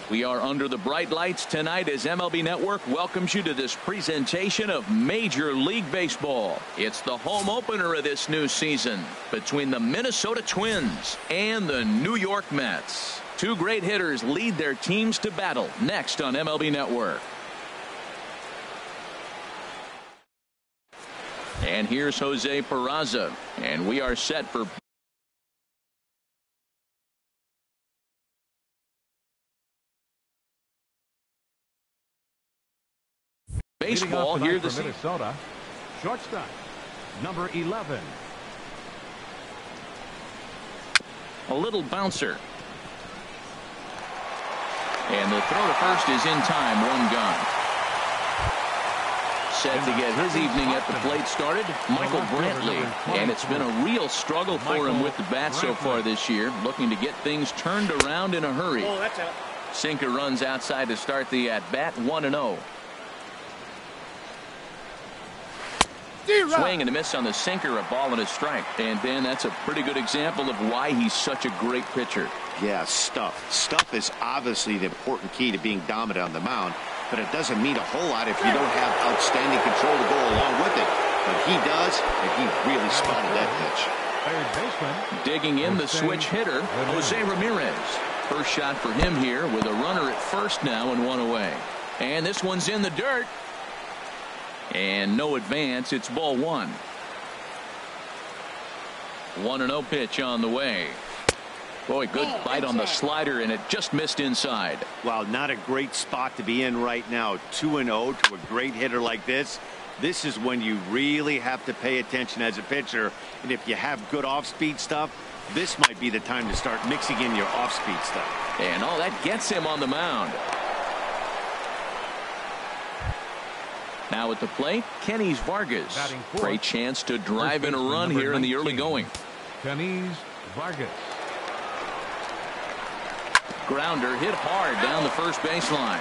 We are under the bright lights tonight as MLB Network welcomes you to this presentation of Major League Baseball. It's the home opener of this new season between the Minnesota Twins and the New York Mets. Two great hitters lead their teams to battle next on MLB Network. And here's Jose Peraza, and we are set for baseball here this Minnesota. Shortstop, number 11. A little bouncer. And the throw to first is in time. One gone. Set to get his evening at the plate started, Michael Brantley. And it's been a real struggle for him with the bat so far this year, looking to get things turned around in a hurry. Sinker runs outside to start the at-bat, 1-0. Swing and a miss on the sinker, a ball and a strike. And Ben, that's a pretty good example of why he's such a great pitcher. Yeah, stuff. Stuff is obviously the important key to being dominant on the mound, but it doesn't mean a whole lot if you don't have outstanding control to go along with it. But he does, and he really spotted that pitch. Digging in the switch hitter, Jose Ramirez. First shot for him here with a runner at first now and one away. And this one's in the dirt. And no advance. It's ball one. 1-0 pitch on the way. Boy, good bite on the slider, and it just missed inside. Well, not a great spot to be in right now. 2-0 to a great hitter like this. This is when you really have to pay attention as a pitcher. And if you have good off-speed stuff, this might be the time to start mixing in your off-speed stuff. And all that gets him on the mound. Now at the plate, Kenny's Vargas. Great chance to drive in a run here in the early going. Kenny's Vargas. Grounder hit hard down the first baseline.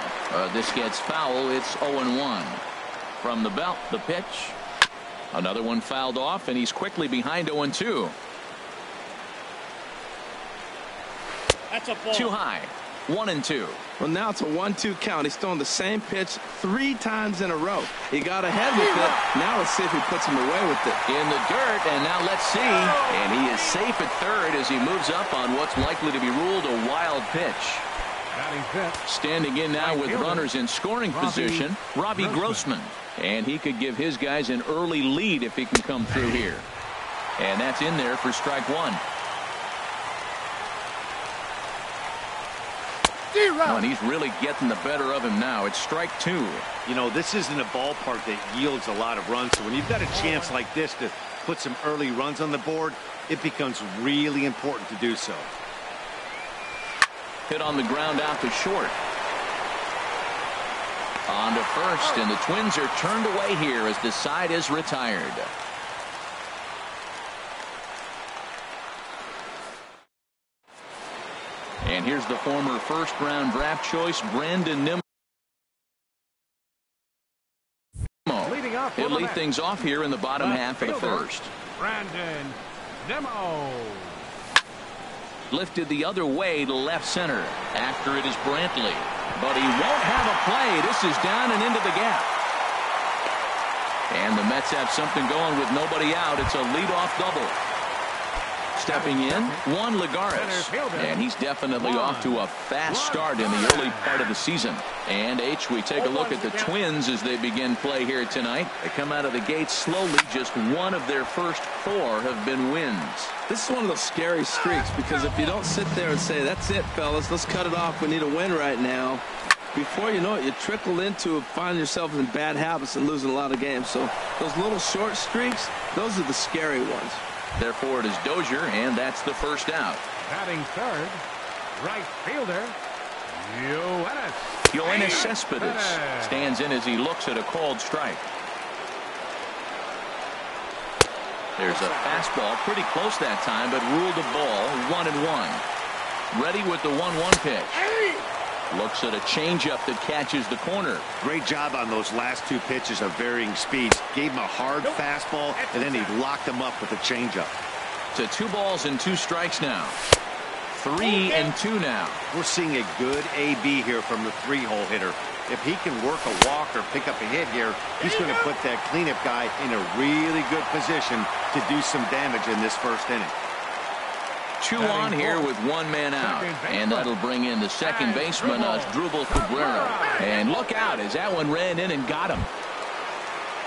This gets foul. It's 0-1. From the belt, the pitch. Another one fouled off, and he's quickly behind 0-2. That's a ball. Too high. 1-2. Well, now it's a 1-2 count. He's throwing the same pitch 3 times in a row. He got ahead with it. Now let's see if he puts him away with it. In the dirt, and now let's see. And he is safe at third as he moves up on what's likely to be ruled a wild pitch. Standing in now with runners in scoring position, Robbie Grossman. And he could give his guys an early lead if he can come through here. And that's in there for strike one. Oh, and he's really getting the better of him now. It's strike two. You know, this isn't a ballpark that yields a lot of runs. So when you've got a chance like this to put some early runs on the board, it becomes really important to do so. Hit on the ground out to short. On to first, and the Twins are turned away here as the side is retired. And here's the former first-round draft choice, Brandon Nimmo. He'll lead things off here in the bottom half of the first. Brandon Nimmo. Lifted the other way to left center. After it is Brantley. But he won't have a play. This is down and into the gap. And the Mets have something going with nobody out. It's a leadoff double. Stepping in, Juan Lagares, and he's definitely off to a fast start in the early part of the season. And we take a look at the Twins as they begin play here tonight. They come out of the gate slowly. Just one of their first 4 have been wins. This is one of those scary streaks, because if you don't sit there and say, that's it, fellas, let's cut it off, we need a win right now, before you know it, you trickle into finding yourself in bad habits and losing a lot of games. So those little short streaks, those are the scary ones. Therefore, it is Dozier, and that's the first out. Batting third, right fielder, Yoenis Cespedes stands in as he looks at a called strike. There's a fastball pretty close that time, but ruled a ball, 1-1. Ready with the 1-1 pitch. Looks at a changeup that catches the corner. Great job on those last 2 pitches of varying speeds. Gave him a hard fastball, and then he locked him up with a changeup. To 2 balls and 2 strikes now. 3-2 now. We're seeing a good AB here from the 3-hole hitter. If he can work a walk or pick up a hit here, he's going to put that cleanup guy in a really good position to do some damage in this first inning. 2 on here with 1 man out. And that'll bring in the second baseman, Asdrubal Cabrera. And look out as that one ran in and got him.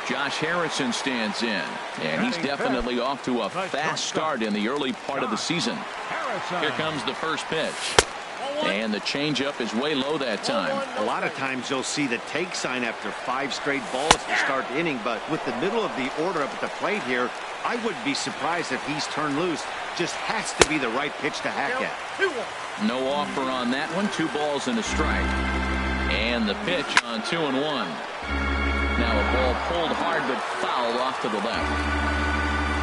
Josh Harrison stands in. And he's definitely off to a fast start in the early part of the season. Here comes the first pitch. And the changeup is way low that time. A lot of times you'll see the take sign after 5 straight balls to start the inning, but with the middle of the order up at the plate here, I wouldn't be surprised if he's turned loose. Just has to be the right pitch to hack at. No offer on that one. 2 balls and a strike. And the pitch on 2-1. Now a ball pulled hard but foul off to the left.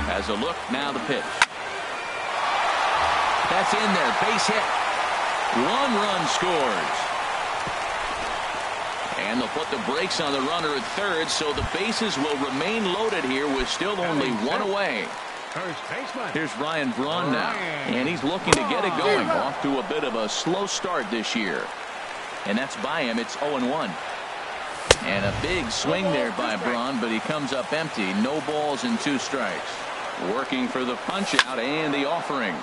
As a look, now the pitch. That's in there. Base hit. 1 run scores. And they'll put the brakes on the runner at third, so the bases will remain loaded here with still only 1 away. Here's Ryan Braun now, and he's looking to get it going. Off to a bit of a slow start this year. And that's by him. It's 0-1. And a big swing there by Braun, but he comes up empty. No balls and 2 strikes. Working for the punch out and the offering.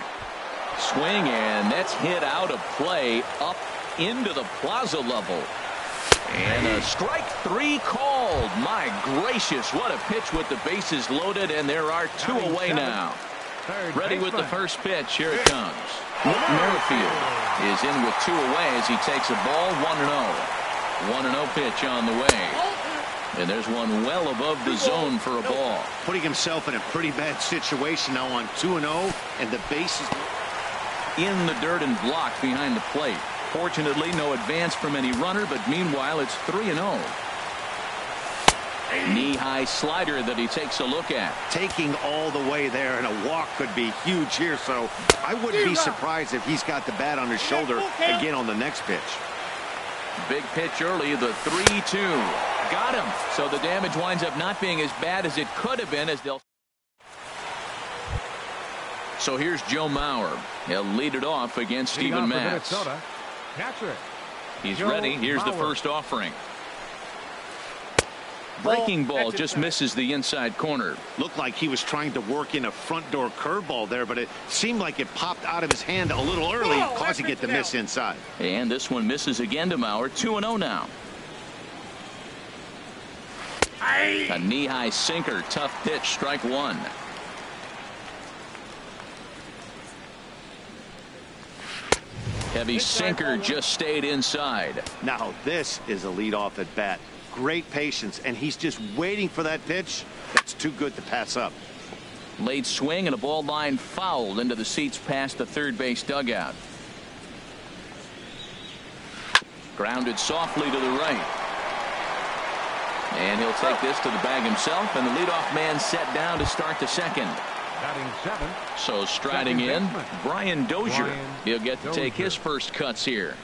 Swing, and that's hit out of play up into the plaza level. And a strike 3 called. My gracious, what a pitch with the bases loaded, and there are 2 away now. Ready with the first pitch. Here it comes. Merrifield is in with 2 away as he takes a ball. 1-0. 1-0 pitch on the way. And there's one well above the zone for a ball. Putting himself in a pretty bad situation now on 2-0, and the bases in the dirt and blocked behind the plate. Fortunately, no advance from any runner, but meanwhile, it's 3-0. Knee-high slider that he takes a look at. Taking all the way there, and a walk could be huge here, so I wouldn't be surprised if he's got the bat on his shoulder again on the next pitch. Big pitch early, the 3-2. Got him. So the damage winds up not being as bad as it could have been, as they'll. So here's Joe Mauer. He'll lead it off against Steven Matz. He's ready. Here's the first offering. Breaking ball just misses the inside corner. Looked like he was trying to work in a front door curveball there, but it seemed like it popped out of his hand a little early, causing it to miss inside. And this one misses again to Mauer. 2-0 now. A knee-high sinker. Tough pitch. Strike 1. Heavy sinker just stayed inside. Now this is a leadoff at bat. Great patience, and he's just waiting for that pitch. That's too good to pass up. Late swing and a ball line fouled into the seats past the third base dugout. Grounded softly to the right. And he'll take this to the bag himself, and the leadoff man set down to start the second. So striding in, Brian Dozier. He'll get to take his first cuts here.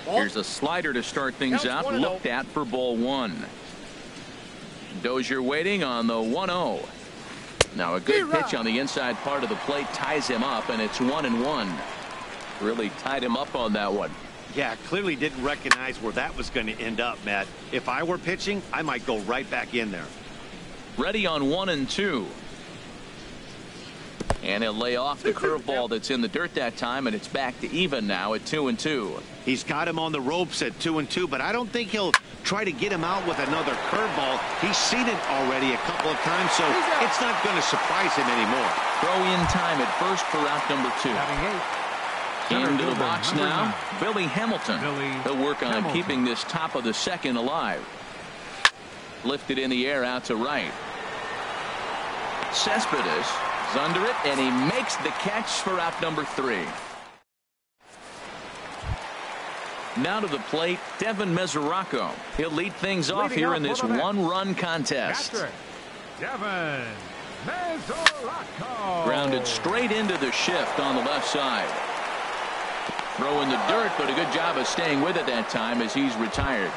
Here's a slider to start things out. Looked at for ball 1. Dozier waiting on the 1-0. Now a good pitch on the inside part of the plate ties him up, and it's 1-1. Really tied him up on that one. Yeah, clearly didn't recognize where that was going to end up, Matt. If I were pitching, I might go right back in there. Ready on 1-2. And he'll lay off the curveball that's in the dirt that time, and it's back to even now at 2-2. He's got him on the ropes at 2-2, but I don't think he'll try to get him out with another curveball. He's seen it already a couple of times, so it's not going to surprise him anymore. Throw in time at first for out number 2. Into the box now, Billy Hamilton. He'll work on keeping this top of the second alive. Lifted in the air out to right. Cespedes is under it, and he makes the catch for out number 3. Now to the plate, Devin Mesoraco. He'll lead things off here in this one-run contest. Devin Mesoraco. Grounded straight into the shift on the left side. Throw in the dirt, but a good job of staying with it that time as he's retired.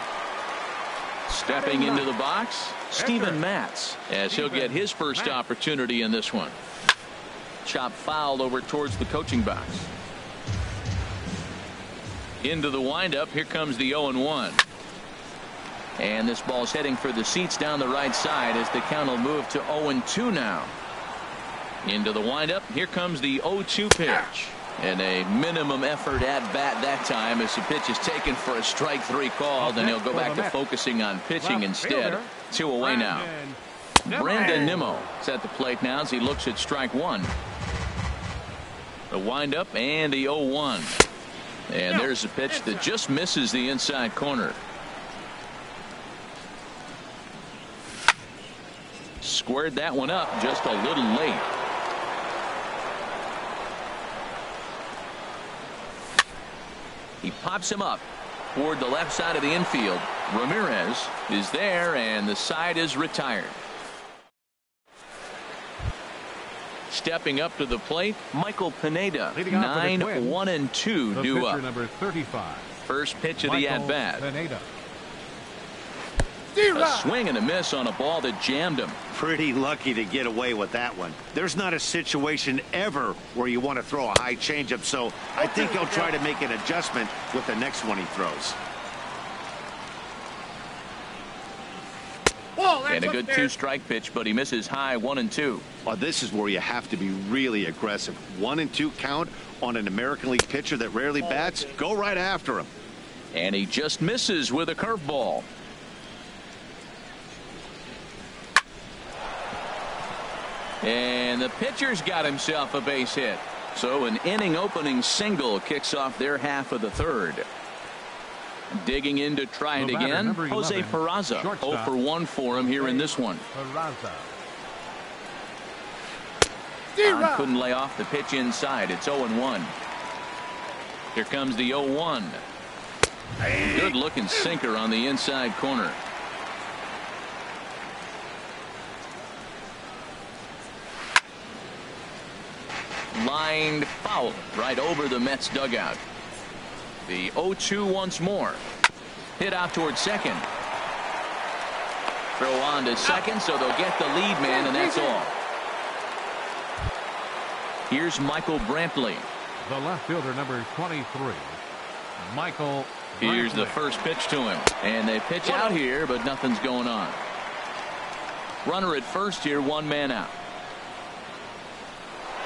Stepping into the box, Steven Matz, as he'll get his first opportunity in this one. chop foul over towards the coaching box. Into the windup. Here comes the 0-1. And this ball's heading for the seats down the right side as the count will move to 0-2 now. Into the windup. Here comes the 0-2 pitch. And a minimum effort at bat that time as the pitch is taken for a strike 3 call. Then he'll go back to focusing on pitching instead. 2 away now. Brandon Nimmo is at the plate now as he looks at strike 1. The windup and the 0-1. And there's a pitch that just misses the inside corner. Squared that one up just a little late. He pops him up toward the left side of the infield. Ramirez is there, and the side is retired. Stepping up to the plate, Michael Pineda. 9-1-2 due up. Number 35. First pitch of the at-bat. Pineda. A swing and a miss on a ball that jammed him. Pretty lucky to get away with that one. There's not a situation ever where you want to throw a high changeup, so I think he'll try to make an adjustment with the next one he throws. And a good 2-strike pitch, but he misses high 1-2. Well, this is where you have to be really aggressive. 1-2 count on an American League pitcher that rarely bats. Go right after him. And he just misses with a curveball. And the pitcher's got himself a base hit. So an inning opening single kicks off their half of the third. Digging in to try it again, Jose Peraza. 0 for 1 for him here in this one. Couldn't lay off the pitch inside. It's 0-1. Here comes the 0-1. Good looking sinker on the inside corner. Lined foul right over the Mets dugout. The 0-2 once more. Hit out towards second. Throw on to second, so they'll get the lead man, and that's all. Here's Michael Brantley. The left fielder, number 23. Michael. Here's the first pitch to him. And they pitch out here, but nothing's going on. Runner at first here, 1 man out.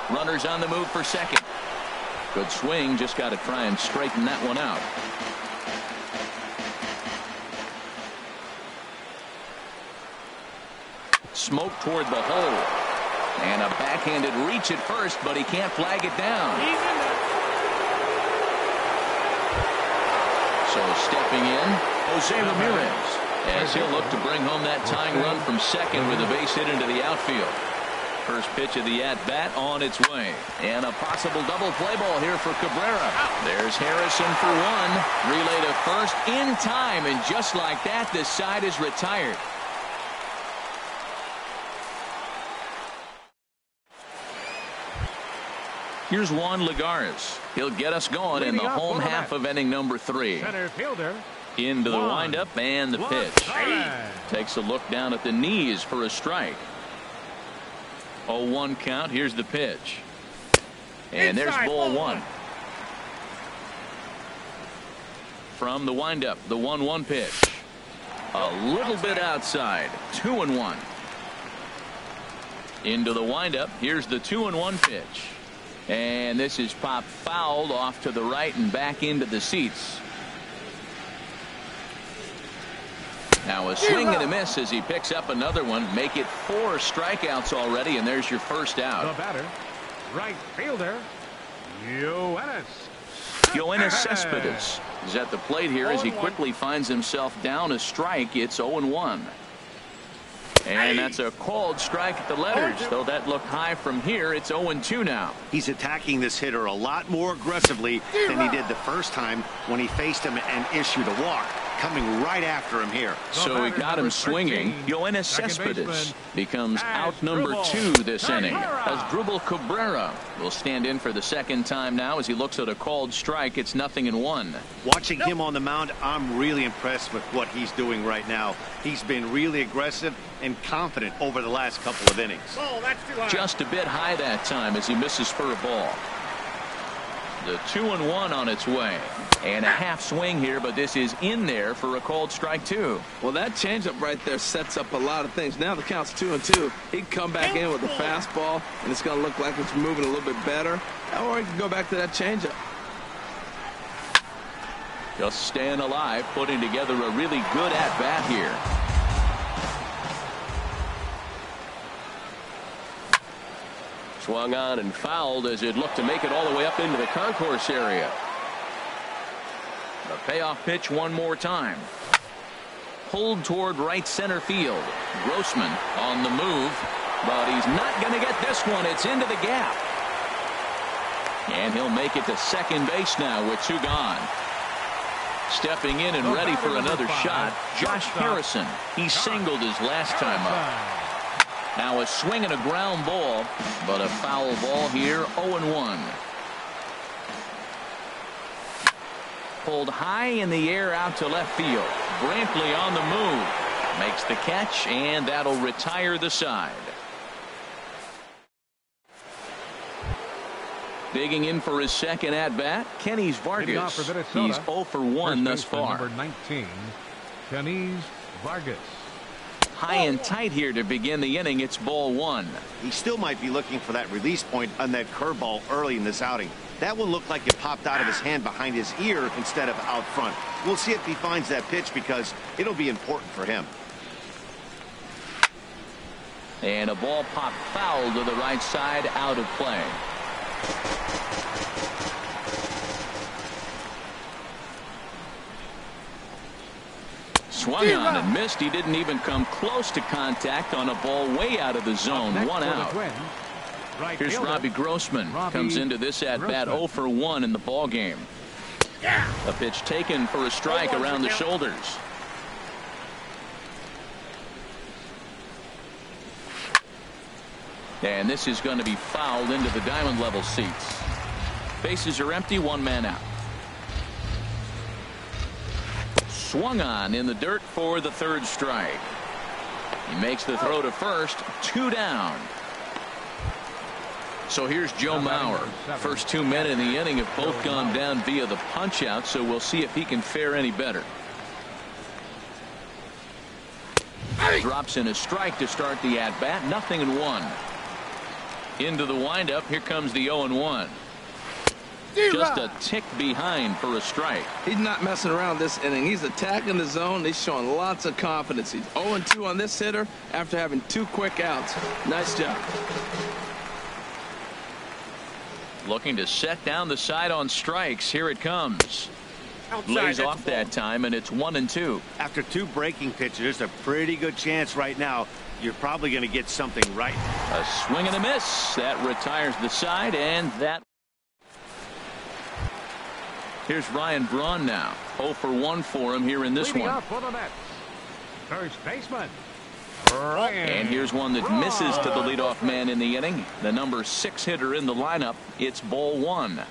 Runners on the move for second. Good swing, just got to try and straighten that one out. Smoke toward the hole. And a backhanded reach at first, but he can't flag it down. So stepping in, Jose Ramirez, as he'll look to bring home that tying run from second with a base hit into the outfield. First pitch of the at-bat on its way. And a possible double play ball here for Cabrera. There's Harrison for 1. Relay to first in time, and just like that, this side is retired. Here's Juan Lagares. He'll get us going in the home half of inning number 3. Center fielder. Into the windup and the pitch. Takes a look down at the knees for a strike. 0-1 count. Here's the pitch. And there's ball 1. From the windup, the 1-1 pitch. A little bit outside. 2-1. Into the windup. Here's the 2-1 pitch. And this is popped fouled off to the right and back into the seats. Now a swing and a miss as he picks up another one. Make it 4 strikeouts already, and there's your first out. The batter, right fielder, Yoenis Cespedes is at the plate here as he quickly finds himself down a strike. It's 0-1. And that's a called strike at the letters, though that looked high from here. It's 0-2 now. He's attacking this hitter a lot more aggressively than he did the first time when he faced him and issued a walk. coming right after him here. So he got him swinging. Yoenis Cespedes becomes out number 2 this inning, as Drupal Cabrera will stand in for the second time now as he looks at a called strike. It's 0-1. Watching him on the mound, I'm really impressed with what he's doing right now. He's been really aggressive and confident over the last couple of innings. Oh, that's too high. Just a bit high that time as he misses for a ball. The 2-1 on its way. And a half swing here, but this is in there for a called strike 2. Well, that changeup right there sets up a lot of things. Now the count's 2-2. He can come back in with a fastball, and it's going to look like it's moving a little bit better. Or he can go back to that changeup. Just staying alive, putting together a really good at-bat here. Swung on and fouled as it looked to make it all the way up into the concourse area. The payoff pitch one more time. Pulled toward right center field. Grossman on the move, but he's not going to get this one. It's into the gap. And he'll make it to second base now with 2 gone. Stepping in and ready for another shot, Josh Harrison. He singled his last time up. Now a swing and a ground ball, but a foul ball here, 0-1. Pulled high in the air out to left field. Brantley on the move. Makes the catch, and that'll retire the side. Digging in for his second at-bat, Kenys Vargas. He's 0 for 1 thus far. Number 19, Kenys Vargas. High and tight here to begin the inning. It's ball 1. He still might be looking for that release point on that curveball early in this outing. That one looked like it popped out of his hand behind his ear instead of out front. We'll see if he finds that pitch because it'll be important for him. And a ball popped foul to the right side, out of play. Swung on and missed. He didn't even come close to contact on a ball way out of the zone. 1 out. Here's Robbie Grossman. Comes into this at-bat 0 for 1 in the ball game. A pitch taken for a strike around the shoulders. And this is going to be fouled into the diamond level seats. Bases are empty, 1 man out. Swung on in the dirt for the 3rd strike. He makes the throw to first. 2 down. So here's Joe Mauer. First 2 men in the inning have both gone down via the punch out, so we'll see if he can fare any better. Drops in a strike to start the at bat. 0-1. Into the windup. Here comes the 0-1. Just a tick behind for a strike. He's not messing around this inning. He's attacking the zone. He's showing lots of confidence. He's 0-2 on this hitter after having 2 quick outs. Nice job. Looking to set down the side on strikes. Here it comes. Lays off that time, and it's 1-2. After 2 breaking pitches, there's a pretty good chance right now you're probably going to get something right. A swing and a miss. That retires the side, and that. Here's Ryan Braun now. 0 for 1 for him here in this one. First baseman. And here's one that misses to the leadoff man in the inning. The number 6 hitter in the lineup. It's ball 1.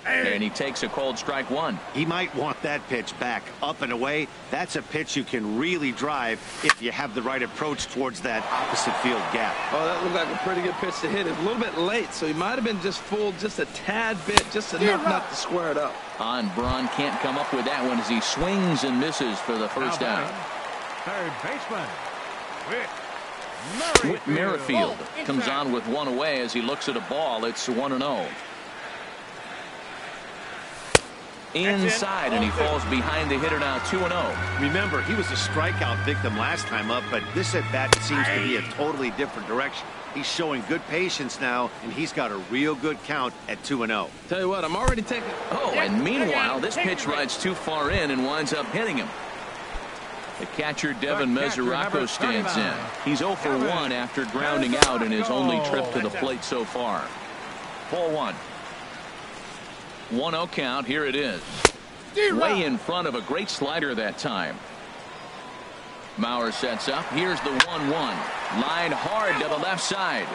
And he takes a called strike 1. He might want that pitch back up and away. That's a pitch you can really drive if you have the right approach towards that opposite field gap. Oh, that looked like a pretty good pitch to hit. It was a little bit late, so he might have been just fooled just a tad bit, just enough not to square it up. On Braun can't come up with that one as he swings and misses for the first out. Third baseman. Whit Merrifield comes on with 1 away as he looks at a ball. It's 1-0. Inside, and he falls behind the hitter now. 2-0. Remember, he was a strikeout victim last time up, but this at bat seems to be a totally different direction. He's showing good patience now, and he's got a real good count at 2-0. Tell you what, I'm already taking. Oh, and meanwhile, this pitch rides too far in and winds up hitting him. The catcher, Devin Mesoraco, stands in. He's 0 for 1 after grounding out in his only trip to the plate so far. Ball 1. 1-0 count. Here it is. Way in front of a great slider that time. Mauer sets up. Here's the 1-1. Line hard to the left side,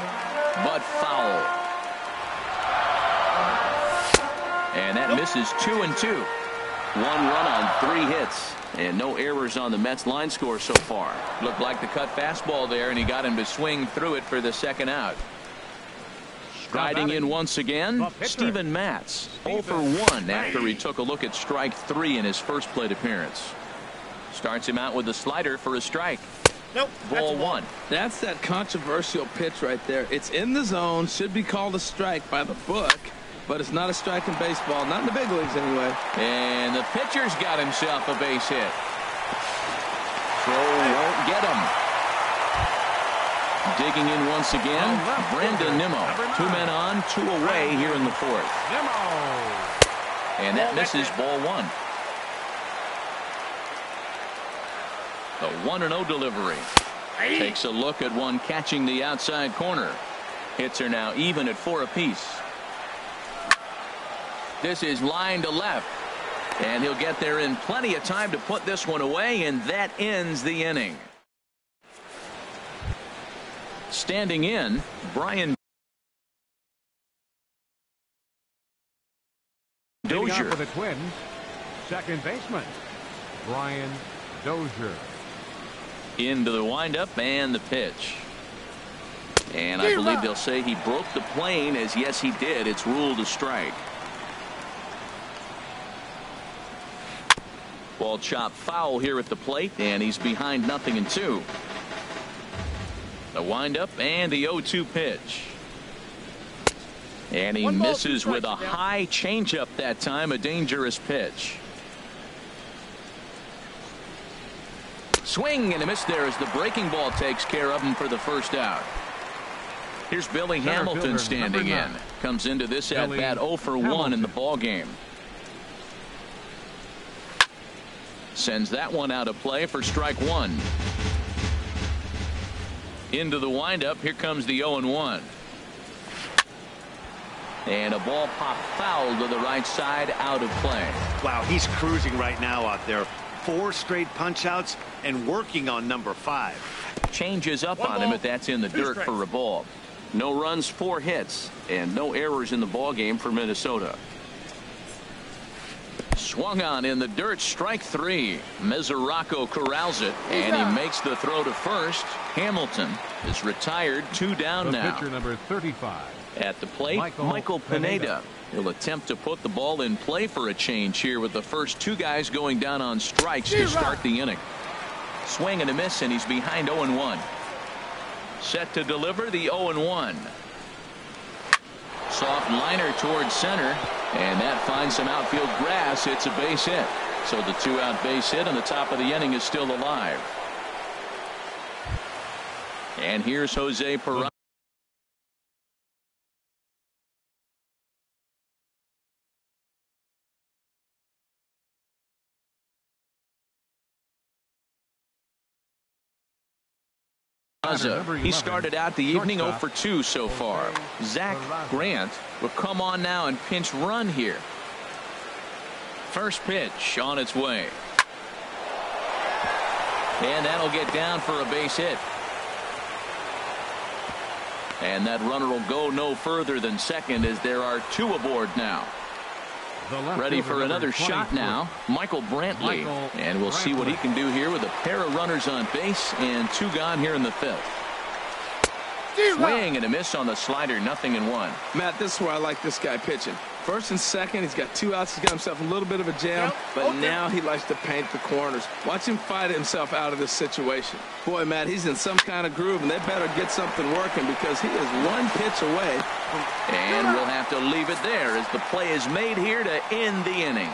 but foul. And that misses 2-2. 1 run on 3 hits. And no errors on the Mets line score so far. Looked like the cut fastball there, and he got him to swing through it for the second out. Striding in once again, Steven Matz. 0 for 1 after he took a look at strike 3 in his first plate appearance. Starts him out with a slider for a strike. Nope. Ball 1. That's that controversial pitch right there. It's in the zone, should be called a strike by the book, but it's not a strike in baseball, not in the big leagues anyway. And the pitcher's got himself a base hit. Throw won't get him. Digging in once again, Brandon Nimmo. 2 men on, 2 away here in the 4th. And that misses ball 1. The 1-0 delivery. Takes a look at one catching the outside corner. Hits are now even at 4 apiece. This is line to left. And he'll get there in plenty of time to put this one away, and that ends the inning. Standing in, Brian Dozier. For the Twins, second baseman, Brian Dozier. Into the windup and the pitch. And I believe they'll say he broke the plane, as yes he did. It's ruled a strike. Ball chopped foul here at the plate, and he's behind 0-2. The windup and the 0-2 pitch. And he misses with a high changeup that time, a dangerous pitch. Swing and a miss there as the breaking ball takes care of him for the first out. Here's Billy Hamilton standing in. Comes into this at bat 0 for 1 in the ball game. Sends that one out of play for strike 1. Into the windup. Here comes the 0-1. And a ball pop foul to the right side, out of play. Wow, he's cruising right now out there. 4 straight punch outs and working on number 5. Changes up on him, but that's in the dirt for a ball. No runs, 4 hits, and no errors in the ball game for Minnesota. Swung on in the dirt, strike 3. Mesoraco corrals it, and he makes the throw to first. Hamilton is retired, 2 down now. Pitcher number 35. At the plate, Michael Pineda. He'll attempt to put the ball in play for a change here with the first 2 guys going down on strikes to start the inning. Swing and a miss, and he's behind 0-1. Set to deliver the 0-1. Soft liner towards center, and that finds some outfield grass. It's a base hit. So the 2-out base hit on the top of the inning is still alive. And here's Jose Peraza. He started out the evening 0 for 2 so far. Zach Grant will come on now and pinch run here. First pitch on its way. And that'll get down for a base hit. And that runner will go no further than second, as there are 2 aboard now. Ready for another shot now, Michael Brantley. And we'll see what he can do here with a pair of runners on base and 2 gone here in the 5th. Swing and a miss on the slider, 0-1. Matt, this is where I like this guy pitching. First and second, he's got 2 outs. He's got himself a little bit of a jam, but now he likes to paint the corners. Watch him fight himself out of this situation. Boy, Matt, he's in some kind of groove, and they better get something working, because he is 1 pitch away. And we'll have to leave it there as the play is made here to end the inning.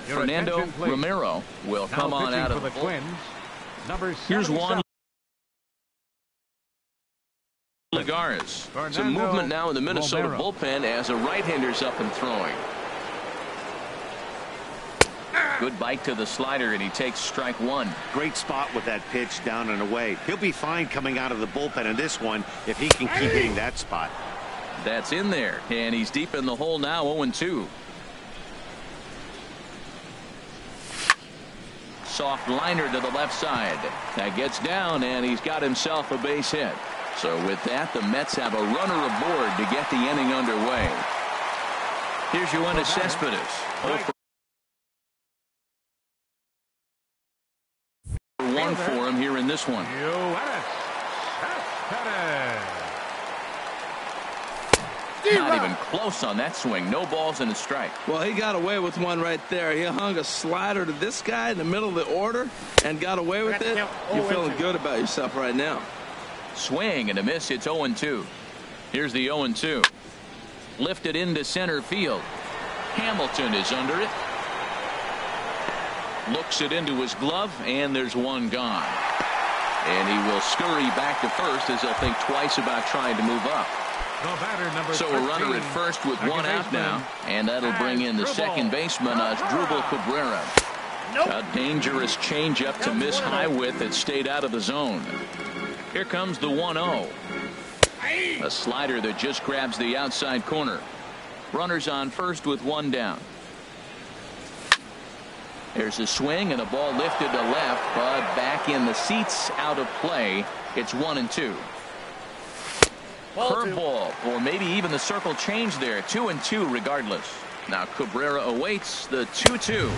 Fernando Romero will come on out of the Twins. Here's Juan Lagares. Some movement now in the Minnesota bullpen as a right-hander's up and throwing. Good bite to the slider, and he takes strike one. Great spot with that pitch down and away. He'll be fine coming out of the bullpen in this one if he can keep hitting that spot. That's in there, and he's deep in the hole now, 0-2. Soft liner to the left side. That gets down, and he's got himself a base hit. So with that, the Mets have a runner aboard to get the inning underway. Here's Yoenis Cespedes. 0-for-1 for him here in this one. Not even close on that swing. No balls and a strike. Well, he got away with one right there. He hung a slider to this guy in the middle of the order and got away with it. You're feeling good about yourself right now. Swing and a miss. It's 0-2. Here's the 0-2. Lifted into center field. Hamilton is under it. Looks it into his glove, and there's one gone. And he will scurry back to first as he'll think twice about trying to move up. So a runner at first with one out now, and that'll bring in the second baseman, Asdrubal Cabrera. A dangerous changeup to miss high with that stayed out of the zone. Here comes the 1-0. A slider that just grabs the outside corner. Runners on first with one down. There's a swing and a ball lifted to left, but back in the seats, out of play. It's 1-2. Curveball, or maybe even the circle change there. 2-2 regardless. Now Cabrera awaits the 2-2.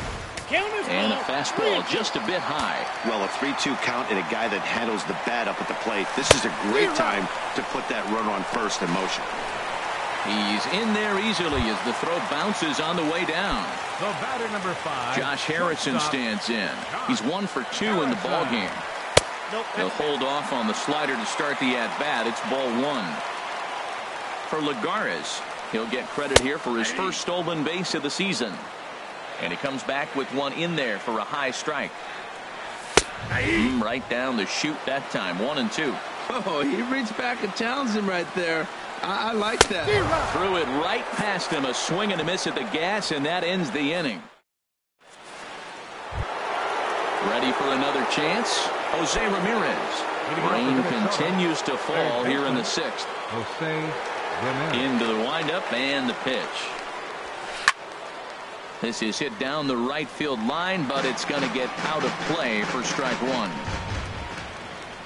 And a fastball just a bit high. Well, a 3-2 count and a guy that handles the bat up at the plate. This is a great time to put that runner on first in motion. He's in there easily as the throw bounces on the way down. The batter, number 5. Josh Harrison stands in. He's 1 for 2 in the ball game. He'll hold off on the slider to start the at-bat. It's ball 1. For Lagares, he'll get credit here for his first stolen base of the season. And he comes back with one in there for a high strike. Right down the chute that time. 1-2. Oh, he reached back and challenged him right there. I like that. Threw it right past him. A swing and a miss at the gas, and that ends the inning. Ready for another chance? Jose Ramirez. Rain continues to fall here in the 6th. Into the windup and the pitch. This is hit down the right field line, but it's going to get out of play for strike one.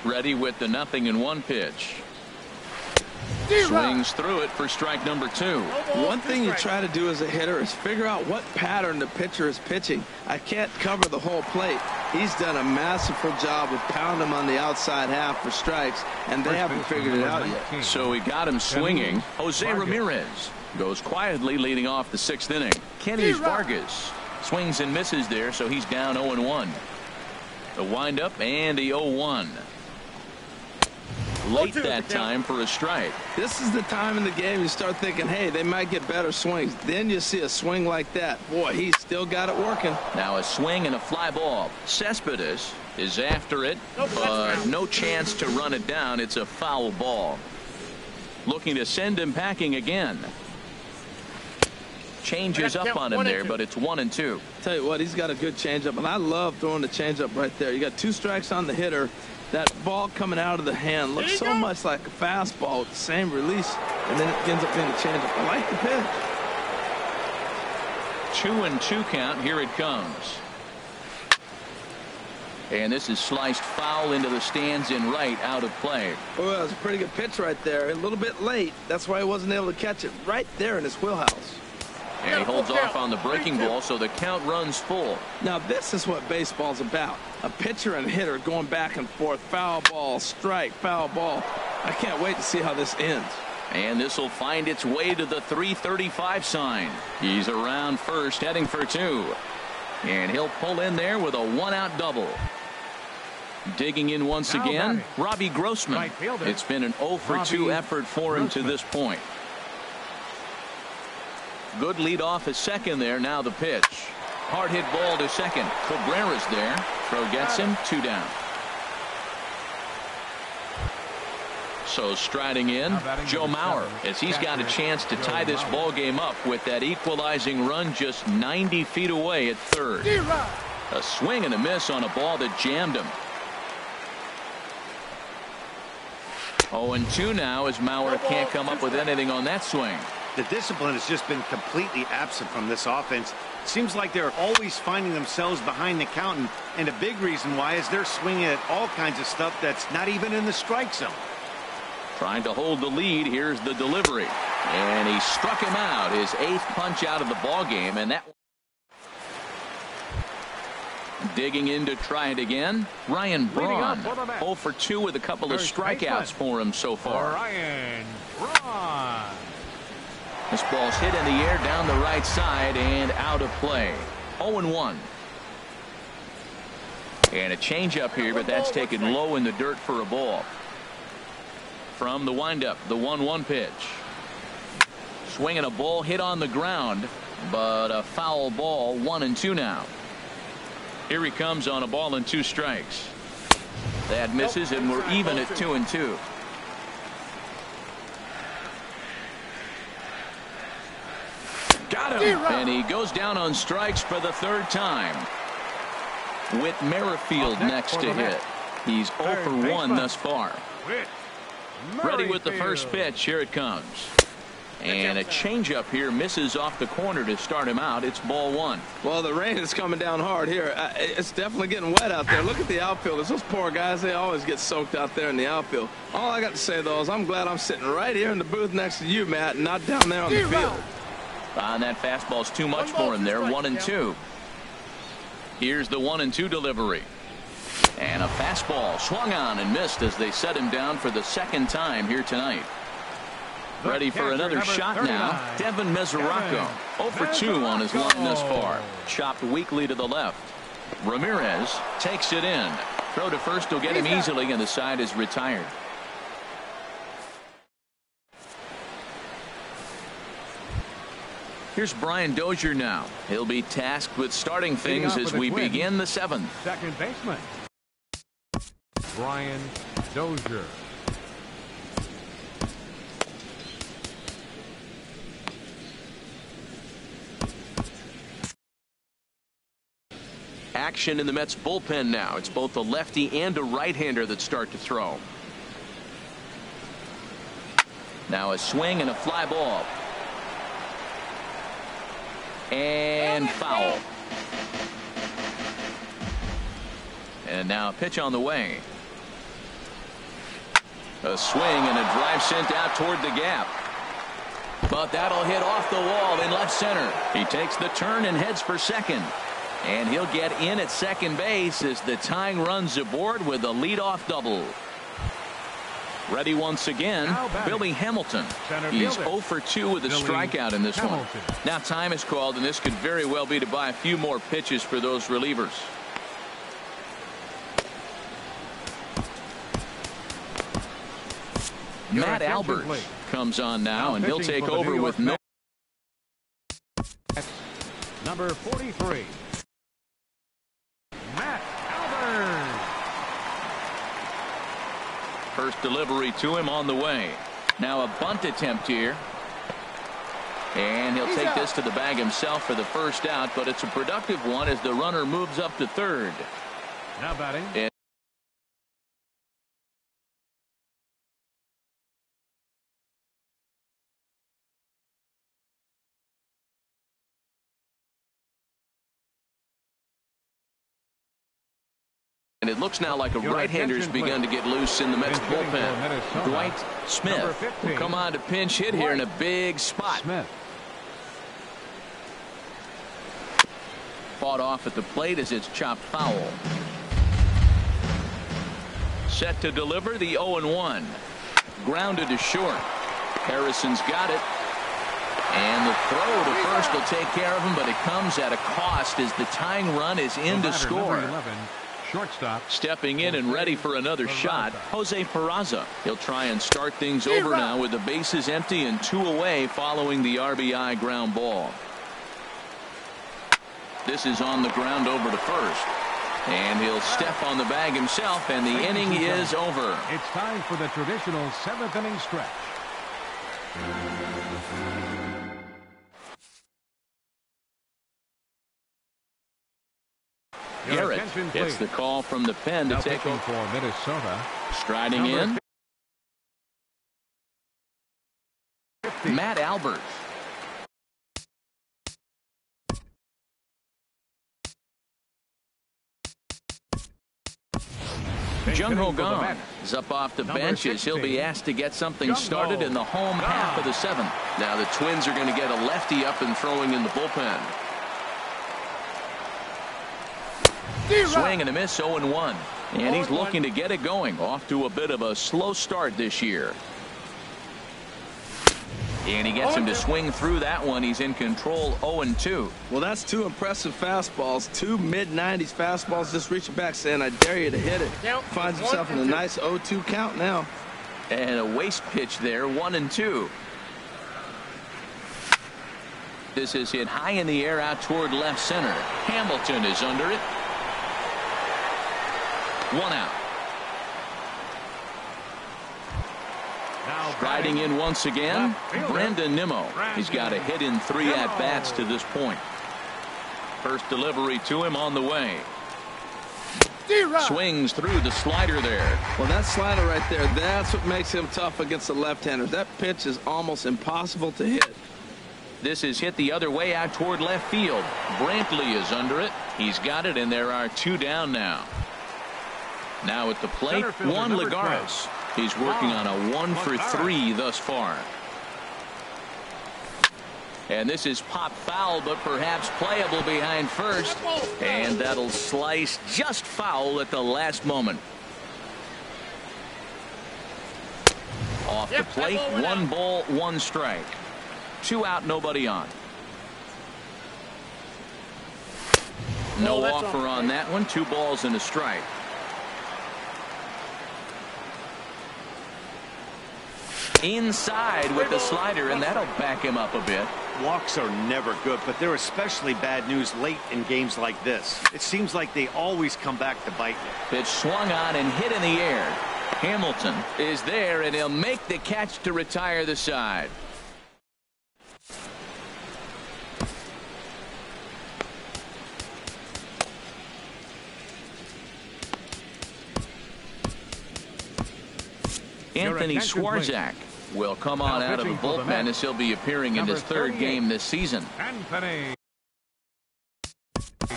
Ready with the 0-1 pitch. Swings through it for strike number 2. One thing you try to do as a hitter is figure out what pattern the pitcher is pitching. I can't cover the whole plate. He's done a masterful job of pounding him on the outside half for strikes, and they haven't figured it out yet. So he got him swinging. Jose Ramirez goes quietly leading off the 6th inning. Kenny Vargas swings and misses there, so he's down 0-1. The windup and the 0-1. Late that time for a strike. This is the time in the game you start thinking, hey, they might get better swings. Then you see a swing like that. Boy, he's still got it working. Now a swing and a fly ball. Cespedes is after it, but no chance to run it down. It's a foul ball. Looking to send him packing again. Changes up on him there, but it's 1-2. Tell you what, he's got a good changeup, and I love throwing the changeup right there. You got 2 strikes on the hitter. That ball coming out of the hand looks so much like a fastball with the same release, and then it ends up being a changeup. I like the pitch. 2-2 count. Here it comes. And this is sliced foul into the stands in right, out of play. Oh, that was a pretty good pitch right there. A little bit late. That's why he wasn't able to catch it right there in his wheelhouse. And he holds off on the breaking ball, so the count runs full. Now, this is what baseball's about. A pitcher and hitter going back and forth. Foul ball, strike, foul ball. I can't wait to see how this ends. And this will find its way to the 335 sign. He's around first, heading for 2. And he'll pull in there with a 1-out double. Digging in once again, Robbie Grossman. It's been an 0 for 2 effort for him to this point. Good lead off at second there. Now the pitch. Hard hit ball to second. Cabrera's there. Throw gets him. 2 down. So striding in, Joe Mauer, as he's got a chance to tie this ball game up with that equalizing run just 90 feet away at third. A swing and a miss on a ball that jammed him. 0-2 now as Mauer can't come up with anything on that swing. The discipline has just been completely absent from this offense. Seems like they're always finding themselves behind the count, and a big reason why is they're swinging at all kinds of stuff that's not even in the strike zone. Trying to hold the lead. Here's the delivery, and he struck him out, his 8th punch out of the ball game, and that digging in to try it again. Ryan Braun 0 for 2 with a couple of strikeouts for him so far. Ryan Braun. This ball's hit in the air down the right side and out of play. 0-1. And a changeup here, but that's taken low in the dirt for a ball. From the windup, the 1-1 pitch. Swinging a ball hit on the ground, but a foul ball. 1-2 now. Here he comes on a ball and 2 strikes. That misses, and we're even at 2-2. Got him. And he goes down on strikes for the 3rd time. Whit Merrifield next to hit. He's 0 for 1 thus far. Ready with the first pitch. Here it comes. And a changeup here misses off the corner to start him out. It's ball 1. Well, the rain is coming down hard here. It's definitely getting wet out there. Look at the outfielders. Those poor guys, they always get soaked out there in the outfield. All I got to say, though, is I'm glad I'm sitting right here in the booth next to you, Matt, and not down there on the field. And that fastball's too much for him there. 1-2. Here's the 1-2 delivery. And a fastball swung on and missed as they set him down for the 2nd time here tonight. Ready for another shot now. Devin Mesoraco 0 for 2 on his line thus far. Chopped weakly to the left. Ramirez takes it in. Throw to first will get him easily, and the side is retired. Here's Brian Dozier now. He'll be tasked with starting things as we begin the 7th. Second baseman, Brian Dozier. Action in the Mets bullpen now. It's both a lefty and a right-hander that start to throw. Now a swing and a fly ball. And foul. And now a pitch on the way. A swing and a drive sent out toward the gap. But that'll hit off the wall in left center. He takes the turn and heads for second. And he'll get in at second base as the tying run's aboard with a leadoff double. Ready once again, Billy Hamilton. He's 0 for 2 with a strikeout in this one. Now time is called, and this could very well be to buy a few more pitches for those relievers. Matt Albert comes on now, and he'll take over with no. Number 43. Matt Albert. First delivery to him on the way. Now a bunt attempt here. And he'll take this to the bag himself for the first out, but it's a productive one as the runner moves up to third. Now batting. And it looks now like a right-hander's begun to get loose in the Mets bullpen. Dwight Smith will come on to pinch hit here in a big spot. Fought off at the plate as it's chopped foul. Set to deliver the 0-1. Grounded to short. Harrison's got it. And the throw to first will take care of him, but it comes at a cost as the tying run is in to score. Shortstop. Stepping in and ready for another shot, Jose Peraza. He'll try and start things over now with the bases empty and 2 away following the RBI ground ball. This is on the ground over to first. And he'll step on the bag himself, and the inning is over. It's time for the traditional 7th inning stretch. Garrett gets the call from the pen to Now take over for Minnesota. Striding in, 50. Matt Albert. Jung-Ho Kang is up off the benches. He'll be asked to get something started in the home half of the 7th. Now the Twins are going to get a lefty up and throwing in the bullpen. Swing and a miss, 0-1. And he's looking to get it going. Off to a bit of a slow start this year. And he gets him to swing through that one. He's in control, 0-2. Well, that's 2 impressive fastballs. 2 mid-90s fastballs. Just reaching back saying, I dare you to hit it. Finds himself in a nice 0-2 count now. And a waste pitch there, 1-2. This is hit high in the air out toward left center. Hamilton is under it. 1 out. Striding in once again, Brandon Nimmo. He's got a hit in 3 at-bats to this point. First delivery to him on the way. Swings through the slider there. Well, that slider right there, that's what makes him tough against the left-handers. That pitch is almost impossible to hit. This is hit the other way out toward left field. Brantley is under it. He's got it, and there are 2 down now. Now at the plate, Juan Lagares. He's working on a 1-for-3 thus far. And this is pop foul, but perhaps playable behind first. And that'll slice just foul at the last moment. Off the plate, 1 ball, 1 strike. 2 out, nobody on. No offer on that one. 2 balls and a strike. Inside with the slider, and that'll back him up a bit. Walks are never good, but they're especially bad news late in games like this. It seems like they always come back to bite you. Pitch swung on and hit in the air. Hamilton is there, and he'll make the catch to retire the side. Anthony Swarzak will come on out of the bullpen as he'll be appearing in his 3rd game this season. Anthony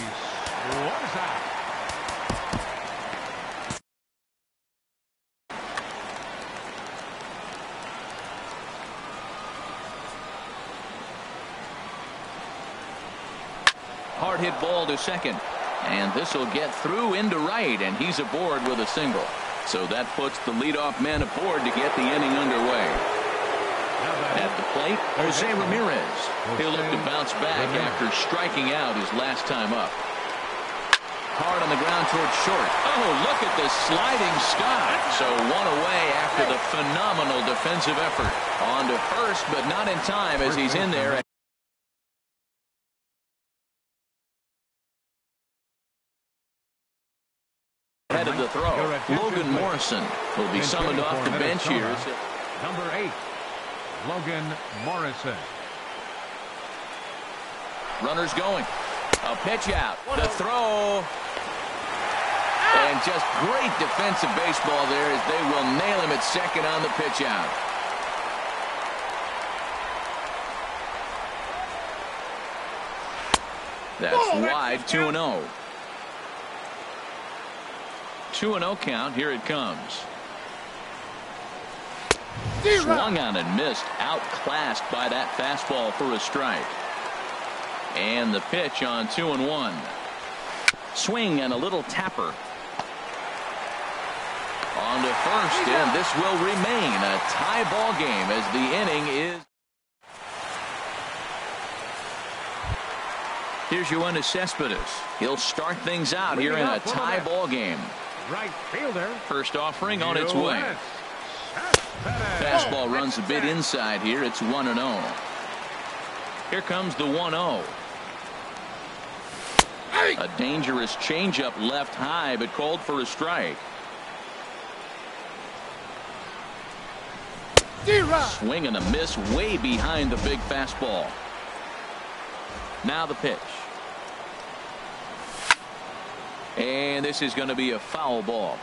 Swarzak. Hard hit ball to second. And this will get through into right, and he's aboard with a single. So that puts the leadoff man aboard to get the inning underway. At the plate, Jose Ramirez. He'll look to bounce back after striking out his last time up. Hard on the ground towards short. Oh, look at the sliding stop. So 1 away after the phenomenal defensive effort. On to first, but not in time as he's in there. Head of the throw. Logan Morrison will be summoned off the bench here. Number 8, Logan Morrison. Runners going. A pitch out. The throw. And just great defensive baseball there as they will nail him at second on the pitch out. That's wide, 2-0. 2-0 count. Here it comes. Swung on and missed. Outclassed by that fastball for a strike. And the pitch on 2-1. Swing and a little tapper. On to first, and this will remain a tie ball game as the inning is. Here's Yoenis Cespedes. He'll start things out here in a tie ball game. Right fielder. First offering on its way. Fastball runs a bit inside here. It's 1-0. Here comes the 1-0. A dangerous changeup left high, but called for a strike. Swing and a miss way behind the big fastball. Now the pitch. And this is going to be a foul ball.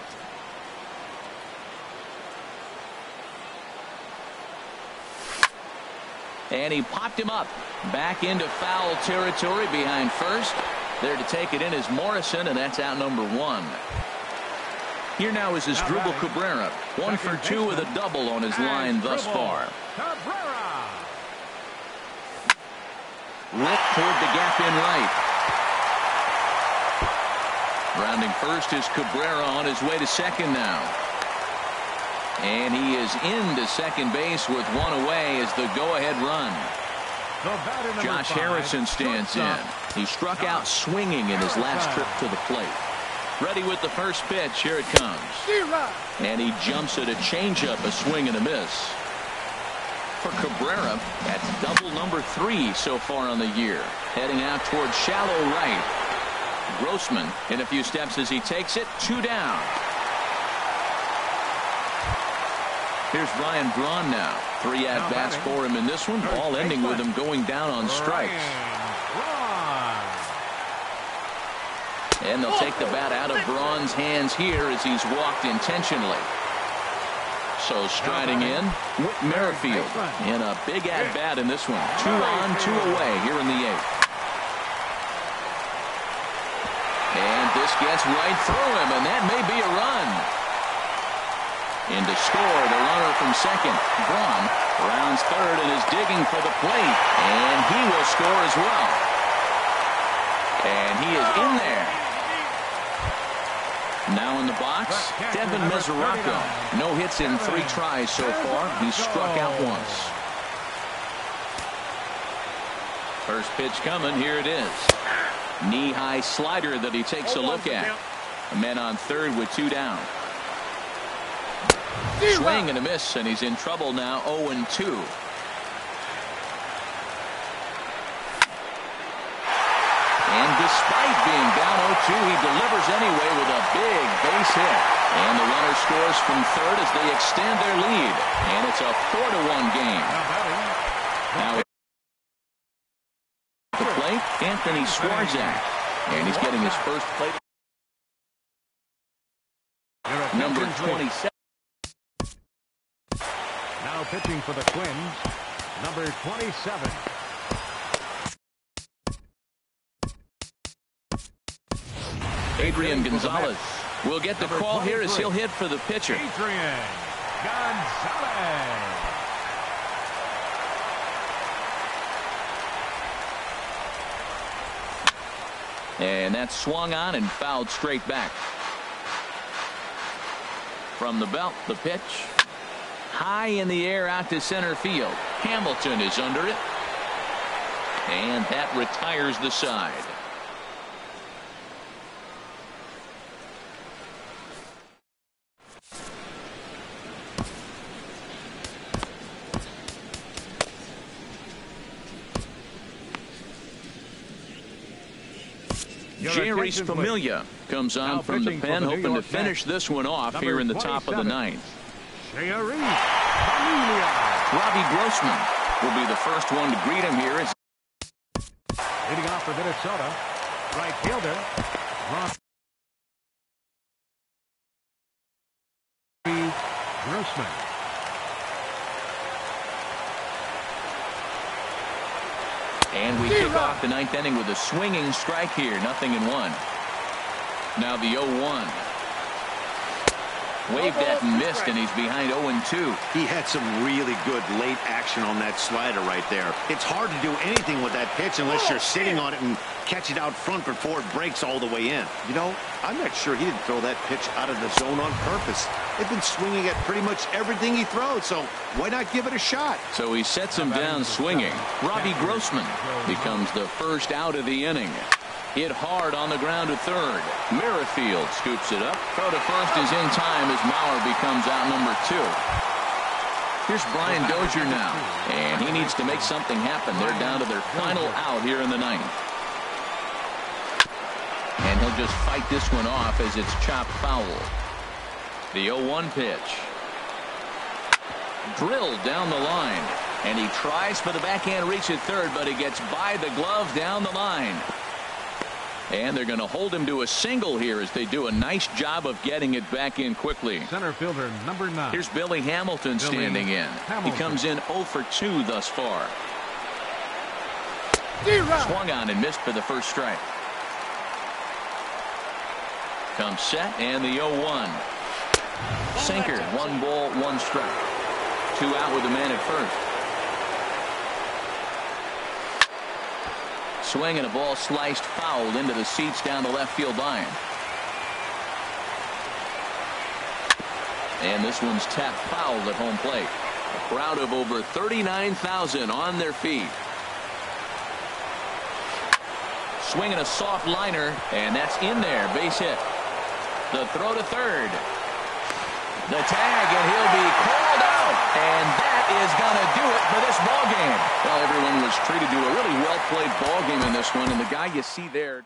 And he popped him up. Back into foul territory behind first. There to take it in is Morrison, and that's out number 1. Here now is Asdrubal Cabrera. 1 for 2 with a double on his line thus far. Lit toward the gap in right. Rounding first is Cabrera on his way to second now. And he is into second base with 1 away as the go-ahead run. Josh Harrison stands in. He struck out swinging in his last trip to the plate. Ready with the first pitch. Here it comes. And he jumps at a changeup, a swing and a miss. For Cabrera, that's double number 3 so far on the year. Heading out towards shallow right. Grossman in a few steps as he takes it. 2 down. Here's Ryan Braun now. 3 at-bats for him in this one. All ending with him going down on strikes. And they'll take the bat out of Braun's hands here as he's walked intentionally. So striding in, Whit Merrifield in a big at-bat in this one. 2 on, 2 away here in the 8th. And this gets right through him, and that may be a run. In to score, the runner from second. Braun rounds third and is digging for the plate. And he will score as well. And he is in there. Now in the box, Devin Mesoraco. No hits in 3 tries so far. He's struck out once. First pitch coming. Here it is. Knee-high slider that he takes a look at. A man on third with 2 down. Swing and a miss, and he's in trouble now. 0-2. And despite being down 0-2, he delivers anyway with a big base hit. And the runner scores from third as they extend their lead. And it's a 4-1 game. Now at the plate, Anthony Swarzak. And he's getting his first plate. Number 27. Now pitching for the Twins, number 27. Adrian Gonzalez will get the call here as he'll hit for the pitcher. Adrian Gonzalez. And that's swung on and fouled straight back. From the belt, the pitch. High in the air out to center field. Hamilton is under it. And that retires the side. Jeurys Familia comes on from the pen, hoping to finish this one off here in the top of the 9th. Jeurys Familia. Robbie Grossman will be the first one to greet him here. Leading off for Minnesota, right fielder Robbie Grossman. And we kick off the 9th inning with a swinging strike here. 0-1. Now the 0-1. Waved at and missed, and he's behind 0-2. He had some really good late action on that slider right there. It's hard to do anything with that pitch unless you're sitting on it and catch it out front before it breaks all the way in. You know, I'm not sure he didn't throw that pitch out of the zone on purpose. They've been swinging at pretty much everything he throws, so why not give it a shot? So he sets him down swinging. Robbie Grossman becomes the first out of the inning. Hit hard on the ground to third. Merrifield scoops it up. Throw to first is in time as Mauer becomes out number 2. Here's Brian Dozier now, and he needs to make something happen. They're down to their final out here in the 9th. and he'll just fight this one off as it's chopped foul. The 0-1 pitch. Drilled down the line, and he tries for the backhand reach at third, but he gets by the glove down the line. And they're going to hold him to a single here as they do a nice job of getting it back in quickly. Center fielder number 9. Here's Billy Hamilton standing in. He comes in 0 for 2 thus far. Swung on and missed for the first strike. Comes set, and the 0-1. Sinker, 1 ball, 1 strike. 2 out with a man at first. Swing and a ball sliced foul into the seats down the left field line. And this one's tapped foul at home plate. A crowd of over 39,000 on their feet. Swinging a soft liner, and that's in there. Base hit. The throw to third. The tag, and he'll be called out. And that is going to do it for this ball game. Well, everyone was treated to a really well-played ball game in this one, and the guy you see there